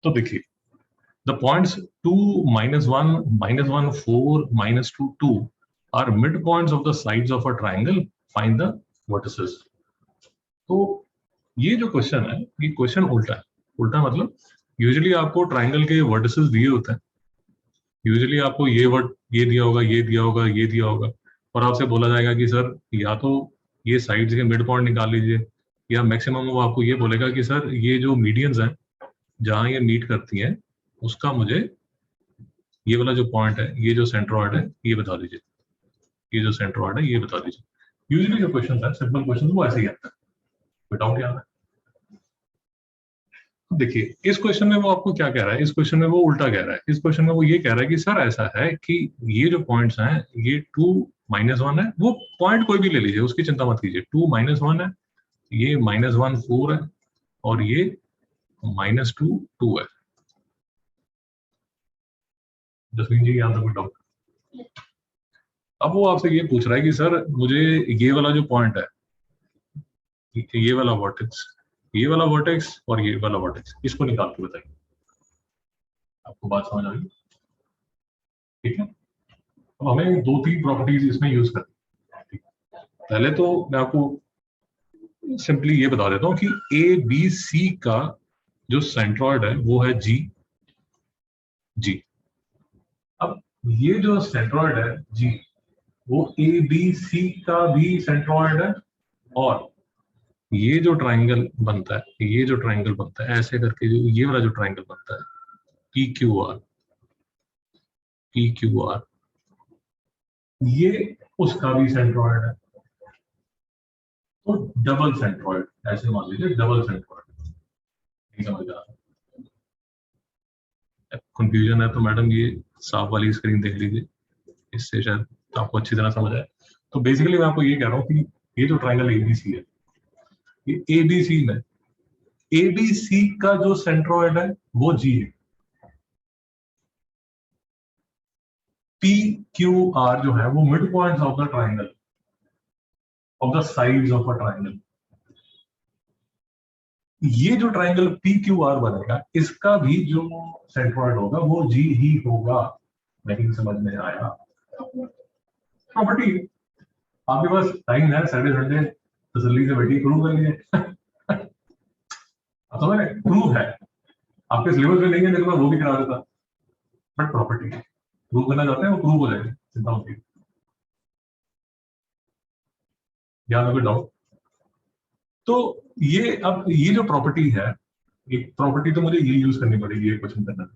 तो देखिए the points 2, -1, -1, 4, -2, 2 are midpoints of the sides of a triangle. Find the vertices. तो ये जो क्वेश्चन है ये क्वेश्चन उल्टा है. उल्टा मतलब यूजुअली आपको ट्राइंगल के वर्टिसेस दिए होते हैं. यूजुअली आपको ये दिया होगा, ये दिया होगा, ये दिया होगा, और आपसे बोला जाएगा कि सर या तो ये साइड्स के मिड पॉइंट निकाल लीजिए, या मैक्सिमम वो आपको ये बोलेगा कि सर ये जो मीडियंस हैं जहां ये मीट करती हैं उसका मुझे ये वाला जो पॉइंट है, ये जो सेंट्रॉइड है, ये बता दीजिए. ये जो सेंट्रॉइड है ये बता दीजिए. यूजुअली जो क्वेश्चन है सिंपल क्वेश्चन वो ऐसे ही आता है. विदाउट याद है. देखिए इस क्वेश्चन में वो आपको क्या कह रहा है, इस क्वेश्चन में वो उल्टा कह रहा है. इस क्वेश्चन में वो ये कह रहा है कि सर ऐसा है कि ये जो पॉइंट्स हैं ये 2, -1 है. वो पॉइंट कोई भी ले लीजिए, उसकी चिंता मत कीजिए. 2, -1 है, ये -1, 4 है, और ये -2, 2 है. जसमीन जी यहाँ तक डाउट. अब वो आपसे ये पूछ रहा है कि सर मुझे ये वाला जो पॉइंट है, ये वाला वर्टेक्स, ये वाला वर्टेक्स और ये वाला वर्टेक्स, इसको निकाल के बताइए. आपको बात समझ आ गई? ठीक है. अब हमें 2-3 प्रॉपर्टीज इसमें यूज करनी है. पहले तो मैं आपको सिंपली ये बता देता हूँ कि ए बी सी का जो सेंट्रॉइड है वो है जी. अब ये जो सेंट्रॉइड है जी, वो ए बी सी का भी सेंट्रॉइड है, और ये जो ट्राइंगल बनता है, ये जो ट्राइंगल बनता है ऐसे करके, जो ये वाला जो ट्राइंगल बनता है पी क्यू आर, ये उसका भी सेंट्रॉइड है. तो डबल सेंट्रॉइड ऐसे मान लीजिए, डबल सेंट्रॉइड. नहीं समझ आ रहा, कंफ्यूजन है तो मैडम ये साफ वाली स्क्रीन देख लीजिए, इससे शायद आपको अच्छी तरह समझ आए. तो बेसिकली मैं आपको ये कह रहा हूँ कि ये जो ट्राइंगल एबीसी है, ये एबीसी में एबीसी का जो सेंट्रॉइड है वो जी है. पी क्यू आर जो है वो mid points of the triangle, of the sides of a triangle. ये जो ट्राइंगल पी क्यू आर बनेगा इसका भी जो सेंट्रॉइड होगा वो जी ही होगा. नहीं समझ में आया? प्रॉपर्टी. आपके पास टाइम है, सैटरडे संडे तसल्ली से बैठी प्रूव कर लिए. आप समझ रहे, प्रूव है. आपके सिलेबस में नहीं है, लेकिन मैं वो भी करा देता. बट प्रॉपर्टी प्रूव करना चाहते हैं, वो प्रूव हो जाएगी, चिंता होती है. या कोई डाउट? तो ये अब ये जो प्रॉपर्टी है, एक प्रॉपर्टी तो मुझे ये यूज करनी पड़ेगी ये क्वेश्चन करने में.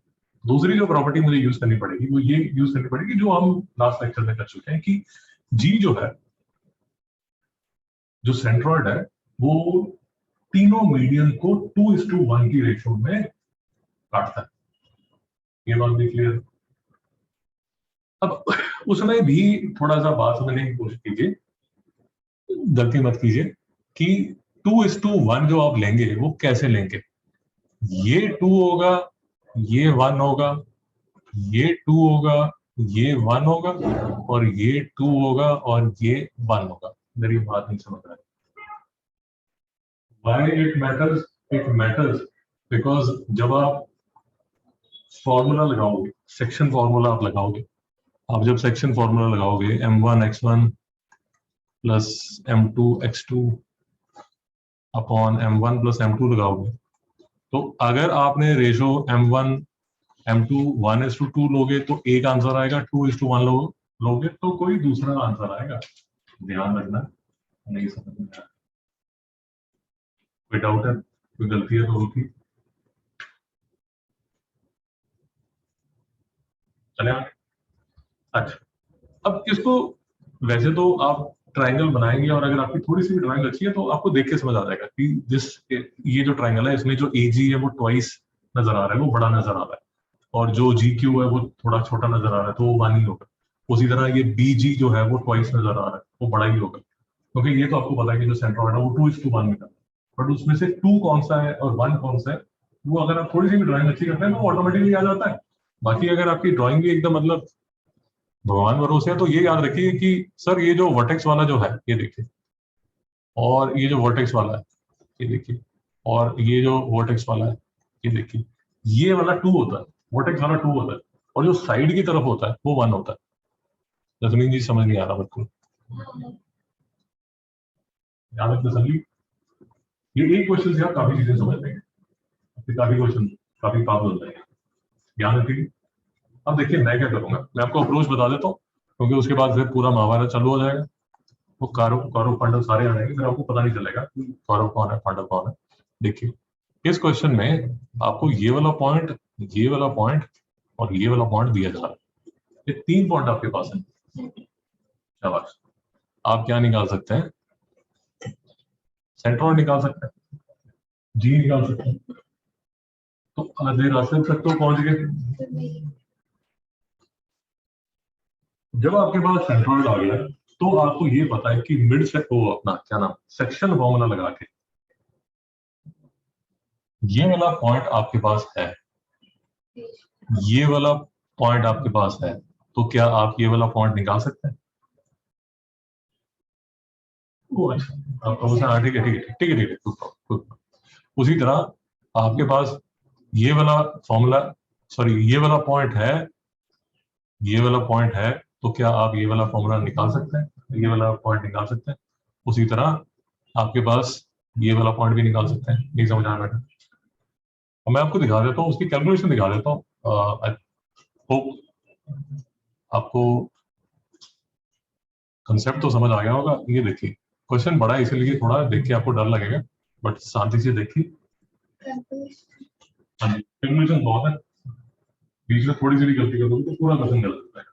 दूसरी जो प्रॉपर्टी मुझे यूज करनी पड़ेगी वो ये यूज करनी पड़ेगी जो हम लास्ट लेक्चर में कर चुके हैं, कि जी जो है, जो सेंट्रॉइड है, वो तीनों मीडियन को 2:1 की रेशो में काटता है. ये बात भी क्लियर? अब उसमें भी थोड़ा सा बात समझने की कोशिश कीजिए, गलती मत कीजिए कि 2:1 जो आप लेंगे वो कैसे लेंगे. ये 2 होगा, ये 1 होगा, ये 2 होगा, ये 1 होगा, और ये 2 होगा और ये 1 होगा. मेरी बात नहीं समझ रहा है. Why it matters? It matters because जब आप फॉर्मूला लगाओगे, सेक्शन फॉर्मूला आप लगाओगे, आप जब सेक्शन फॉर्मूला लगाओगे m1 x1 plus m2 x2 upon m1 plus m2 लगाओगे, तो अगर आपने रेशो m1 m2 1:2 लोगे तो एक आंसर आएगा. 2:1 लोगे तो कोई दूसरा आंसर आएगा. ध्यान रखना. नहीं समझ में आया, कोई डाउट है, कोई गलती है तो होगी. चले आगे. अच्छा, अब इसको वैसे तो आप ट्राइंगल बनाएंगे, और अगर आपकी थोड़ी सी भी ड्राइंग अच्छी है तो आपको देख के समझ आ जाएगा कि ये जो ट्राइंगल है इसमें जो ए जी है वो ट्वाइस नजर आ रहा है, वो बड़ा नजर आ रहा है, और जो जी क्यू है वो थोड़ा छोटा नजर आ रहा है, तो वो 1 ही होगा. उसी तरह ये बी जी जो है वो ट्वाइस नजर आ रहा है, वो बड़ा ही होगा. क्योंकि ये तो आपको पता है कि जो सेंट्रॉइड है वो 2:1 में करता है, बट उसमें से 2 कौन सा है और 1 कौन सा है, वो अगर आप थोड़ी सी भी ड्राइंग अच्छी करते हैं तो वो ऑटोमेटिकली आ जाता है. बाकी अगर आपकी ड्राइंग भी एकदम मतलब भगवान भरोसे है तो ये याद रखिए कि सर ये जो वर्टेक्स वाला जो है ये देखिए, और ये जो वर्टेक्स वाला है ये देखिए, और ये जो वर्टेक्स वाला है ये देखिए, ये वाला 2 होता है, वर्टेक्स वाला 2 होता है, और जो साइड की तरफ होता है वो 1 होता है। जसमीन जी समझ नहीं आ रहा बिल्कुल, याद रखना सभी। ये एक क्वेश्चन से आप काफी चीजें समझ लेंगे, फिर काफी क्वेश्चन काफी काम हो जाएंगे, ध्यान रखिए। अब देखिए मैं क्या करूंगा, मैं आपको अप्रोच बता देता हूँ, क्योंकि उसके बाद फिर पूरा महाभारत चालू हो जाएगा। वो कौरव कौरव पांडव सारे आ जाएंगे, फिर आपको पता नहीं चलेगा कि कौरव कौन है पांडव कौन है। देखिए इस क्वेश्चन में आपको ये वाला पॉइंट, ये वाला पॉइंट और ये वाला पॉइंट दिया जा रहा है। ये 3 पॉइंट आपके पास है। शाबाश। आप क्या निकाल सकते हैं, सेंट्रॉइड निकाल सकते हैं, जी निकाल सकते हैं। तो आधे रास्ते तक तो पहुंच गए। जब आपके पास सेंट्रॉइड आ गया तो आपको ये पता है कि मिड से वो अपना क्या नाम सेक्शन फॉर्मूला लगा के ये वाला पॉइंट आपके पास है, ये वाला पॉइंट आपके पास है, तो क्या आप ये वाला पॉइंट निकाल सकते हैं? अच्छा, आपका बोलना हाँ ठीक है ठीक है ठीक है ठीक है उसी तरह आपके पास ये वाला फॉर्मूला, सॉरी ये वाला पॉइंट है, ये वाला पॉइंट है, तो क्या आप ये वाला फॉर्मूला निकाल सकते हैं, ये वाला पॉइंट निकाल सकते हैं। उसी तरह आपके पास ये वाला पॉइंट भी निकाल सकते हैं। नहीं समझ आ रहा है, मैं आपको दिखा देता हूँ, उसकी कैलकुलेशन दिखा देता हूँ। आई होप आपको कंसेप्ट तो समझ आ गया होगा। ये देखिए क्वेश्चन बड़ा है इसलिए थोड़ा देख के आपको डर लगेगा, बट शांति से देखिए। कैलकुलेशन बहुत है, बीच में थोड़ी सी भी गलती कर दो तो पूरा क्वेश्चन गलत होता है।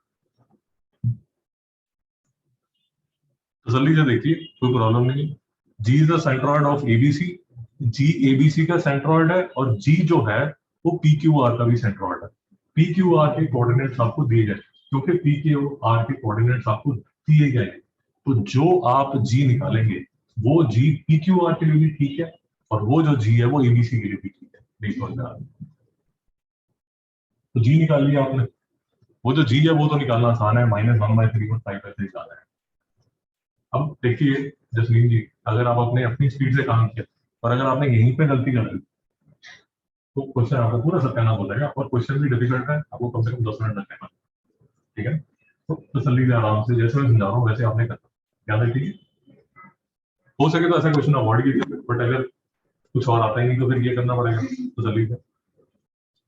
तसल्ली से देखिए, कोई प्रॉब्लम नहीं है। G is the centroid of ABC, G ABC का सेंट्रॉइड है, और जी जो है वो पी क्यू आर का भी सेंट्रॉइड है। पी क्यू आर के कोऑर्डिनेट्स आपको दिए गए, क्योंकि पी क्यू आर के कोऑर्डिनेट्स आपको दिए गए, तो जो आप जी निकालेंगे वो जी पी क्यू आर के लिए भी ठीक है, और वो जो जी है वो एबीसी के लिए भी ठीक है। नहीं समझ में आ रहा, तो जी निकाल लिया आपने, वो जो जी है वो तो निकालना आसान है, -1/3/5 ऐसे निकालना है। अब देखिए जसमीन जी, अगर आप अपने अपनी स्पीड से काम किया और अगर आपने यहीं पे गलती कर दी तो क्वेश्चन आपको पूरा सत्यानाश हो जाएगा, और क्वेश्चन भी डिफिकल्ट है, आपको कम से कम 10 मिनट लगेगा। ठीक है, तो तसल्ली से आराम से जैसे मैं समझा रहा हूँ वैसे आपने करना, याद रखिए। हो सके तो ऐसा क्वेश्चन अवॉइड कीजिए, बट अगर कुछ और आता ही नहीं तो फिर ये करना पड़ेगा तसल्ली से,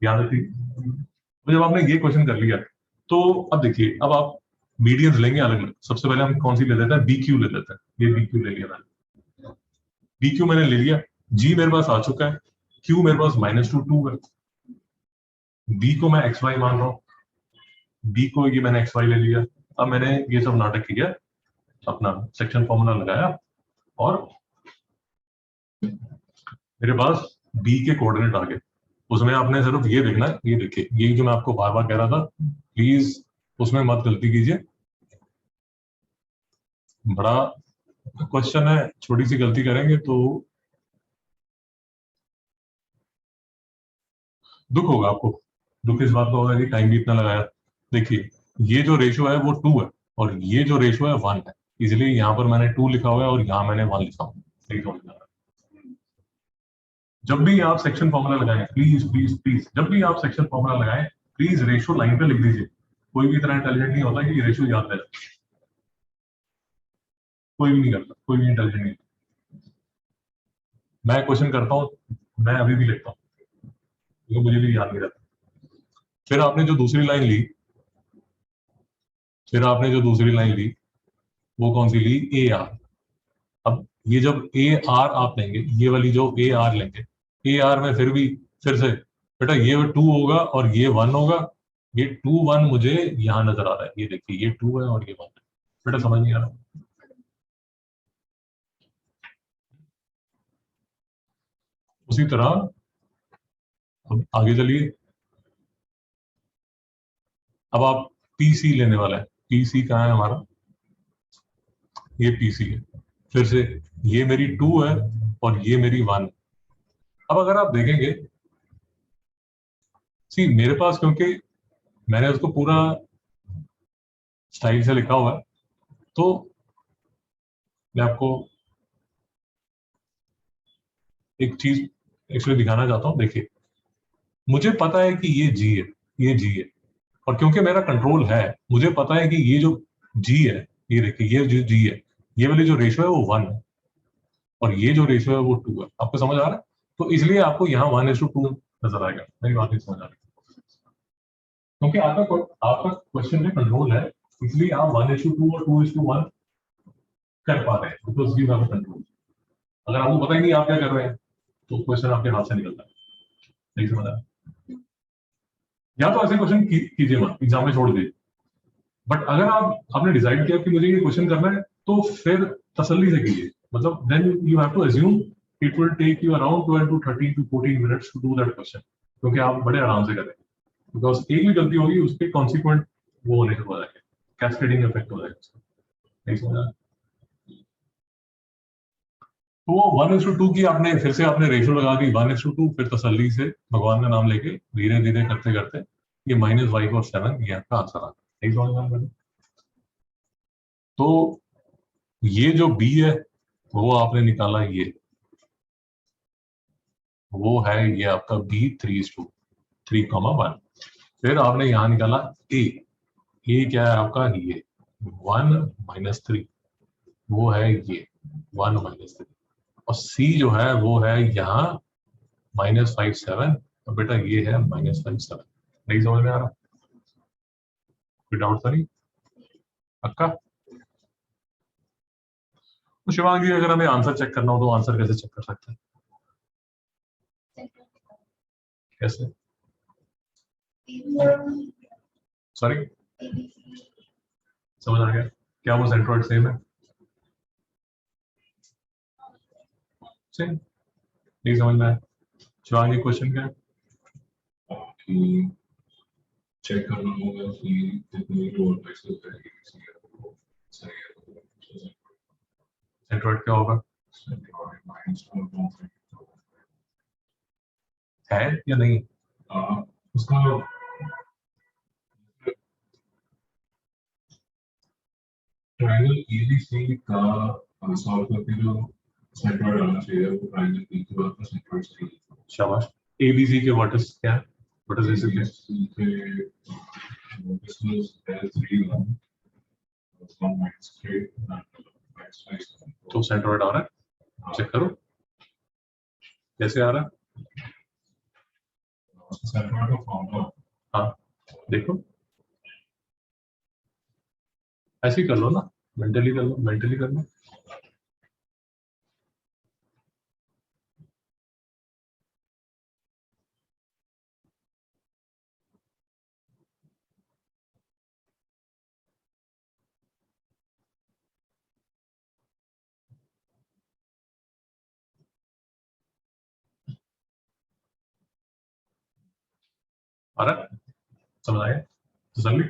याद रखिए। तो जब आपने ये क्वेश्चन कर लिया तो अब देखिए, अब आप मीडियंस लेंगे अलग अलग। सबसे पहले हम कौन सी ले लेते हैं, बी क्यू ले लेते हैं। ये बी क्यू ले लिया मैंने, बी क्यू मैंने ले लिया, जी मेरे पास आ चुका है, क्यू मेरे पास -2 है, बी को मैं एक्स वाई मान रहा हूँ, बी को ये मैंने एक्स वाई ले लिया। अब मैंने ये सब नाटक किया, अपना सेक्शन फॉर्मूला लगाया, और मेरे पास बी के कोऑर्डिनेट आ गए। उसमें आपने सिर्फ ये देखना है, ये देखिए ये जो मैं आपको बार बार कह रहा था, प्लीज उसमें मत गलती कीजिए। बड़ा क्वेश्चन है, छोटी सी गलती करेंगे तो दुख होगा आपको। दुख इस बात का होगा कि टाइम भी इतना लगाया। देखिए ये जो रेशो है वो 2 है, और ये जो रेशो है 1 है, इसलिए यहाँ पर मैंने 2 लिखा हुआ है और यहाँ मैंने 1 लिखा हुआ है। सही समझ में आ रहा है? जब भी आप सेक्शन फॉर्मूला लगाएं, प्लीज प्लीज प्लीज, जब भी आप सेक्शन फॉर्मूला लगाएं, प्लीज रेशो लाइन पे लिख दीजिए। कोई भी इतना इंटेलिजेंट नहीं होता कि रेशो याद रहे, कोई भी नहीं करता, कोई भी इंटेलिजेंट नहीं। मैं क्वेश्चन करता हूँ, मैं अभी भी लिखता हूँ, क्योंकि मुझे भी याद नहीं रहता। फिर आपने जो दूसरी लाइन ली, फिर आपने जो दूसरी लाइन ली वो कौन सी ली, ए आर। अब ये जब ए आर आप लेंगे, ये वाली जो ए आर लेंगे, ए आर में फिर भी फिर से बेटा ये 2 होगा और ये 1 होगा। ये 2 1 मुझे यहाँ नजर आ रहा है, ये देखिए ये 2 है और ये 1 है। बेटा समझ नहीं आ रहा। उसी तरह अब आगे चलिए, अब आप पीसी लेने वाला है। पीसी कहाँ है हमारा, ये पीसी है। फिर से ये मेरी 2 है और ये मेरी 1 है। अब अगर आप देखेंगे, सी मेरे पास, क्योंकि मैंने उसको पूरा स्टाइल से लिखा हुआ है, तो मैं आपको एक चीज एक्चुअली दिखाना चाहता हूँ। देखिए मुझे पता है कि ये जी है, ये जी है, और क्योंकि मेरा कंट्रोल है, मुझे पता है कि ये जो जी है, ये देखिए ये जो जी है, ये वाली जो रेशो है वो 1 है, और ये जो रेशो है वो 2 है। आपको समझ आ रहा है? तो इसलिए आपको यहाँ 1:2 नजर आएगा। मेरी बात नहीं समझ आ रही, क्योंकि आपका क्वेश्चन में कंट्रोल है, इसलिए आप 1:2 और 2:1 कर पा रहे हैं, बिकॉज यू हैव कंट्रोल। अगर आपको पता ही नहीं आप क्या कर रहे हैं, तो क्वेश्चन आपके हाथ से निकलता है। नहीं समझ आ रहा? या तो ऐसे क्वेश्चन कीजिए मत, एग्जाम में छोड़ दीजिए। बट अगर आपने डिसाइड किया कि मुझे ये क्वेश्चन करना है, तो फिर तसल्ली से कीजिए। मतलब then you have to assume it will take you around 12 to 13 to 14 minutes to do that question, क्योंकि आप बड़े आराम से करें। बिकॉज एक भी गलती होगी उसके कॉन्सिक्वेंट वो होने हो जाएंगे, कैस्केडिंग इफेक्ट हो जाएगा उसका। नहीं समझा? तो वो 1:2 की आपने फिर से आपने रेशो लगा दी 1:2, फिर तसल्ली से भगवान का नाम लेके धीरे धीरे करते करते ये -5 और 7 ये आपका आंसर आता है। नहीं समझ में? तो ये जो बी है वो आपने निकाला, ये वो है ये आपका बी 3:3, फिर आपने यहां निकाला ए। ए क्या है आपका? ये 1-3, वो है ये 1-3, और सी जो है वो है यहाँ -5 7, और बेटा ये है -5 7। नहीं समझ में आ रहा? कोई डाउट तो नहीं? पक्का? तो शिवांगी जी, अगर हमें आंसर चेक करना हो तो आंसर कैसे चेक कर सकते हैं? कैसे? सॉरी, समझ आ गया? क्या वो सेंट्रोइड सेम है? सेम? नहीं समझ में आया? शिवांगी क्वेश्चन क्या है? कि चेक करना होगा कि कितनी वर्टेक्सेस है सही है। सेंट्रोइड क्या होगा? है या नहीं? उसका ट्रायंगल एबीसी का सॉल्व करके जो सेंट्रोइड आना चाहिए वो ट्रायंगल पी के बाद का सेंट्रोइड चाहिए। शाबाश। एबीसी के वर्टेक्स क्या है? वर्टेक्स के वर्टेक्स L3 तो सेंट्रोइड आ रहा है, चेक करो कैसे आ रहा है। सेंट्रोइड का फॉर्मूला, हाँ देखो, ऐसे ही कर लो ना, मेंटली कर लो, मेंटली कर लो। आ रहा है? समझ आया? तसल्ली?